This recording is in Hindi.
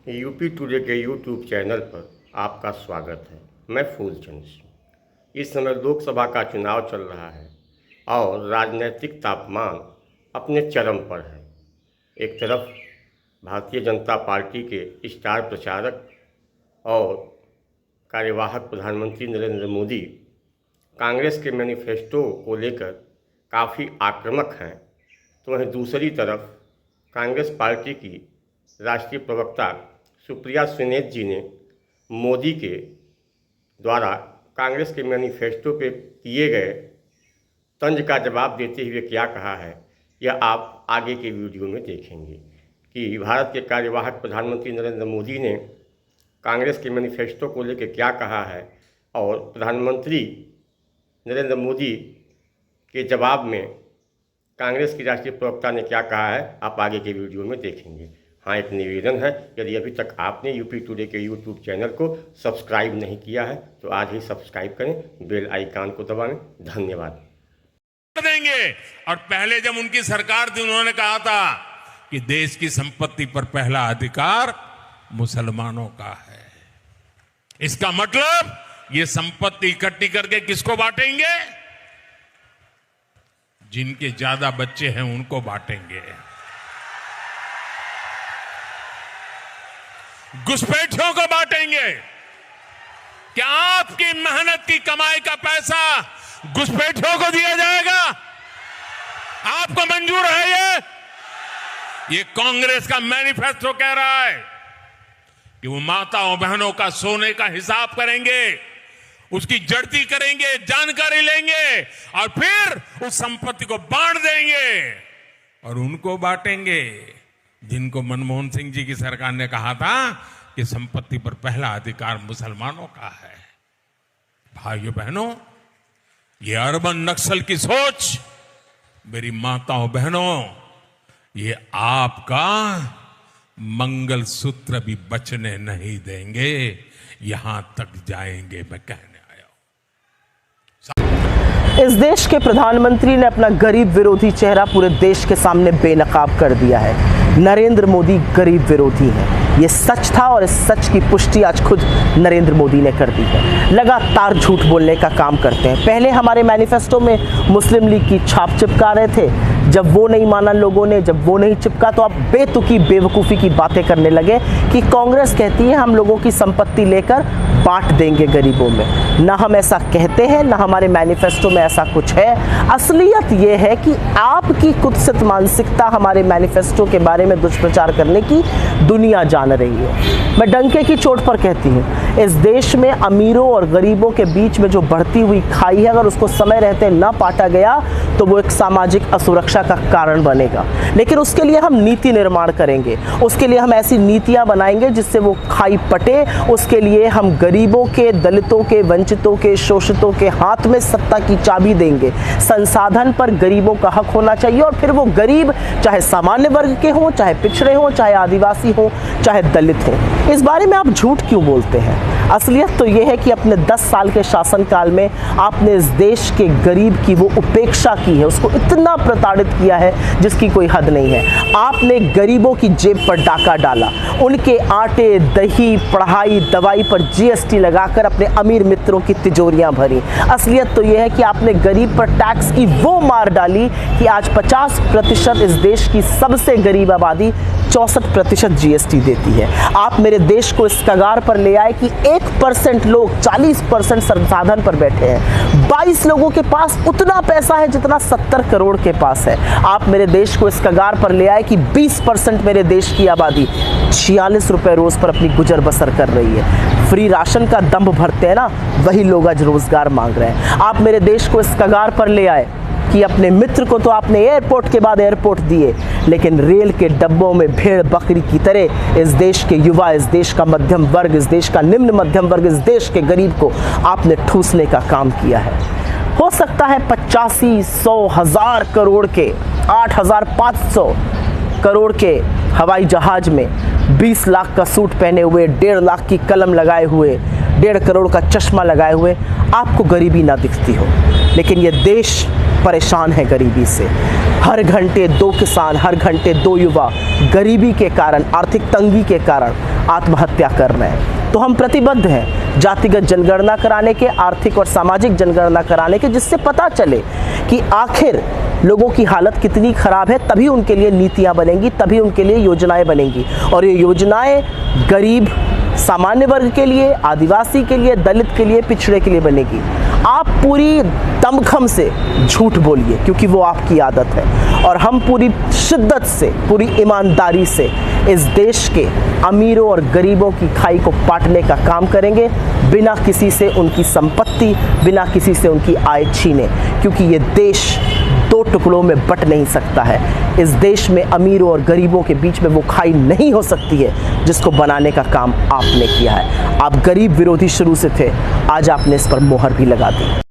यूपी टुडे के यूट्यूब चैनल पर आपका स्वागत है। मैं फूलचंद सिंह। इस समय लोकसभा का चुनाव चल रहा है और राजनीतिक तापमान अपने चरम पर है। एक तरफ भारतीय जनता पार्टी के स्टार प्रचारक और कार्यवाहक प्रधानमंत्री नरेंद्र मोदी कांग्रेस के मैनिफेस्टो को लेकर काफ़ी आक्रामक हैं, तो वहीं दूसरी तरफ कांग्रेस पार्टी की राष्ट्रीय प्रवक्ता सुप्रिया सुले जी ने मोदी के द्वारा कांग्रेस के मैनिफेस्टो पे किए गए तंज का जवाब देते हुए क्या कहा है, यह आप आगे के वीडियो में देखेंगे कि भारत के कार्यवाहक प्रधानमंत्री नरेंद्र मोदी ने कांग्रेस के मैनिफेस्टो को लेकर क्या कहा है और प्रधानमंत्री नरेंद्र मोदी के जवाब में कांग्रेस की राष्ट्रीय प्रवक्ता ने क्या कहा है, आप आगे के वीडियो में देखेंगे। हाँ, एक निवेदन है, यदि अभी तक आपने यूपी टुडे के यूट्यूब चैनल को सब्सक्राइब नहीं किया है तो आज ही सब्सक्राइब करें, बेल आइकन को दबाएं। धन्यवाद। देंगे। और पहले जब उनकी सरकार थी उन्होंने कहा था कि देश की संपत्ति पर पहला अधिकार मुसलमानों का है। इसका मतलब ये संपत्ति इकट्ठी करके किसको बांटेंगे? जिनके ज्यादा बच्चे हैं उनको बांटेंगे। घुसपैठियों को बांटेंगे। क्या आपकी मेहनत की कमाई का पैसा घुसपैठियों को दिया जाएगा? आपको मंजूर है? ये कांग्रेस का मैनिफेस्टो कह रहा है कि वो माताओं बहनों का सोने का हिसाब करेंगे, उसकी जड़ती करेंगे, जानकारी लेंगे और फिर उस संपत्ति को बांट देंगे और उनको बांटेंगे जिनको मनमोहन सिंह जी की सरकार ने कहा था कि संपत्ति पर पहला अधिकार मुसलमानों का है। भाइयों बहनों, ये अर्बन नक्सल की सोच, मेरी माताओं बहनों, ये आपका मंगलसूत्र भी बचने नहीं देंगे, यहां तक जाएंगे मैं कहने आया हूं। इस देश के प्रधानमंत्री ने अपना गरीब विरोधी चेहरा पूरे देश के सामने बेनकाब कर दिया है। नरेंद्र मोदी गरीब विरोधी हैं, ये सच था और इस सच की पुष्टि आज खुद नरेंद्र मोदी ने कर दी है। लगातार झूठ बोलने का काम करते हैं। पहले हमारे मैनिफेस्टो में मुस्लिम लीग की छाप चिपका रहे थे, जब वो नहीं माना लोगों ने, जब वो नहीं चिपका तो अब बेतुकी बेवकूफ़ी की बातें करने लगे कि कांग्रेस कहती है हम लोगों की संपत्ति लेकर बांट देंगे गरीबों में। ना हम ऐसा कहते हैं, ना हमारे मैनिफेस्टो में ऐसा कुछ है। असलियत ये है कि आपकी कुत्सित मानसिकता हमारे मैनिफेस्टो के बारे में दुष्प्रचार करने की दुनिया जान रही है। मैं डंके की चोट पर कहती हूँ, इस देश में अमीरों और गरीबों के बीच में जो बढ़ती हुई खाई है, अगर उसको समय रहते न पाटा गया तो वो एक सामाजिक असुरक्षा का कारण बनेगा। लेकिन उसके लिए हम नीति निर्माण करेंगे, उसके लिए हम ऐसी नीतियां बनाएंगे जिससे वो खाई पटे। उसके लिए हम गरीबों के, दलितों के, वंचितों के, शोषितों के हाथ में सत्ता की चाबी देंगे। संसाधन पर गरीबों का हक होना चाहिए और फिर वो गरीब चाहे सामान्य वर्ग के हों, चाहे पिछड़े हों, चाहे आदिवासी हों, चाहे दलित हों। इस बारे में आप झूठ क्यों बोलते हैं? असलियत तो यह है कि अपने 10 साल के शासनकाल में आपने इस देश के गरीब की वो उपेक्षा की है, उसको इतना प्रताड़ित किया है जिसकी कोई हद नहीं है। आपने गरीबों की जेब पर डाका डाला, उनके आटे, दही, पढ़ाई, दवाई पर जीएसटी लगाकर अपने अमीर मित्रों की तिजोरियां भरी। असलियत तो यह है कि आपने गरीब पर टैक्स की वो मार डाली कि आज 50% इस देश की सबसे गरीब आबादी 64% जीएसटी देती है। आप मेरे देश को इस कगार पर ले आए कि 1% लोग 40% संसाधन पर बैठे हैं। 22 लोगों के पास उतना पैसा है जितना 70 करोड़ के पास है। आप मेरे देश को इस कगार पर ले आए कि 20% मेरे देश की आबादी 46 रुपए रोज पर अपनी गुजर बसर कर रही है। फ्री राशन का दंभ भरते हैं ना, वही लोग आज रोजगार मांग रहे हैं। आप मेरे देश को इस कगार पर ले आए कि अपने मित्र को तो आपने एयरपोर्ट के बाद एयरपोर्ट दिए, लेकिन रेल के डब्बों में भेड़ बकरी की तरह इस देश के युवा, इस देश का मध्यम वर्ग, इस देश का निम्न मध्यम वर्ग, इस देश के गरीब को आपने ठूसने का काम किया है। हो सकता है 85, 100, 1000 करोड़ के, 8500 करोड़ के हवाई जहाज में 20 लाख का सूट पहने हुए, 1.5 लाख की कलम लगाए हुए, 1.5 करोड़ का चश्मा लगाए हुए आपको गरीबी ना दिखती हो, लेकिन ये देश परेशान है गरीबी से। हर घंटे 2 किसान, हर घंटे 2 युवा गरीबी के कारण, आर्थिक तंगी के कारण आत्महत्या कर रहे हैं। तो हम प्रतिबद्ध हैं जातिगत जनगणना कराने के, आर्थिक और सामाजिक जनगणना कराने के, जिससे पता चले कि आखिर लोगों की हालत कितनी खराब है। तभी उनके लिए नीतियां बनेंगी, तभी उनके लिए योजनाएं बनेंगी। और ये योजनाएं गरीब, सामान्य वर्ग के लिए, आदिवासी के लिए, दलित के लिए, पिछड़े के लिए बनेगी। आप पूरी दमखम से झूठ बोलिए, क्योंकि वो आपकी आदत है। और हम पूरी शिद्दत से, पूरी ईमानदारी से इस देश के अमीरों और गरीबों की खाई को पाटने का काम करेंगे, बिना किसी से उनकी संपत्ति, बिना किसी से उनकी आय छीने। क्योंकि ये देश दो टुकड़ों में बट नहीं सकता है। इस देश में अमीरों और गरीबों के बीच में वो खाई नहीं हो सकती है जिसको बनाने का काम आपने किया है। आप गरीब विरोधी शुरू से थे, आज आपने इस पर मोहर भी लगा दी।